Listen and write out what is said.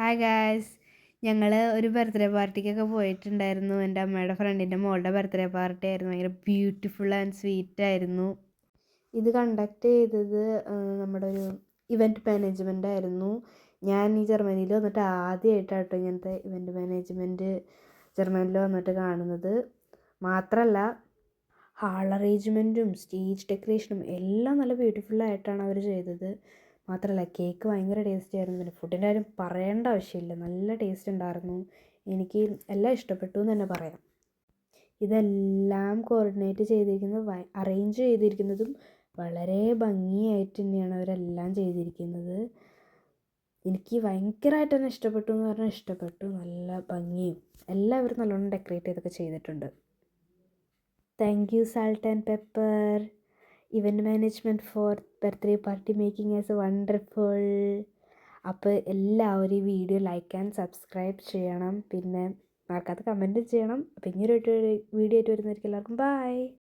Hi guys, ഞങ്ങൾ ഒരു birthday പാർട്ടിക്കൊക്കെ പോയിട്ടുണ്ടായിരുന്നു. എൻ്റെ അമ്മയുടെ ഫ്രണ്ടിൻ്റെ മോളുടെ ബർത്ത്ഡേ പാർട്ടി ആയിരുന്നു. ഭയങ്കര ബ്യൂട്ടിഫുൾ ആൻഡ് സ്വീറ്റ് ആയിരുന്നു. ഇത് കണ്ടക്ട് ചെയ്തത് നമ്മുടെ ഒരു ഇവൻറ്റ് മാനേജ്മെൻ്റ് ആയിരുന്നു. ഞാൻ ഈ ജർമ്മനിയിൽ വന്നിട്ട് ആദ്യമായിട്ടാട്ടോ ഇങ്ങനത്തെ ഇവൻറ്റ് മാനേജ്മെൻറ്റ് ജർമ്മനിയിൽ വന്നിട്ട് കാണുന്നത്. മാത്രമല്ല ഹാൾ അറേഞ്ച്മെൻറ്റും സ്റ്റേജ് ഡെക്കറേഷനും എല്ലാം നല്ല ബ്യൂട്ടിഫുള്ളായിട്ടാണ് അവർ ചെയ്തത്. മാത്രമല്ല കേക്ക് ഭയങ്കര ടേസ്റ്റി ആയിരുന്നു. പിന്നെ ഫുഡിൻ്റെ കാര്യം പറയേണ്ട ആവശ്യമില്ല, നല്ല ടേസ്റ്റ് ഉണ്ടായിരുന്നു. എനിക്ക് എല്ലാം ഇഷ്ടപ്പെട്ടു എന്ന് തന്നെ പറയാം. ഇതെല്ലാം കോർഡിനേറ്റ് ചെയ്തിരിക്കുന്നത് അറേഞ്ച് ചെയ്തിരിക്കുന്നതും വളരെ ഭംഗിയായിട്ട് തന്നെയാണ് അവരെല്ലാം ചെയ്തിരിക്കുന്നത്. എനിക്ക് ഭയങ്കരമായിട്ട് തന്നെ ഇഷ്ടപ്പെട്ടു എന്ന് പറഞ്ഞാൽ ഇഷ്ടപ്പെട്ടു. നല്ല ഭംഗിയും എല്ലാവരും നല്ലോണം ഡെക്കറേറ്റ് ചെയ്തൊക്കെ ചെയ്തിട്ടുണ്ട്. Thank you salt and pepper event management four birthday party making as wonderful. അപ്പോൾ എല്ലാവരും ഈ വീഡിയോ ലൈക്ക് ആൻഡ് സബ്സ്ക്രൈബ് ചെയ്യണം. പിന്നെ മറക്കാതെ കമൻറ്റ് ചെയ്യണം. അപ്പോൾ ഇങ്ങനൊരു വീഡിയോ ആയിട്ട് വരുന്നതായിരിക്കും. എല്ലാവർക്കും ബൈ.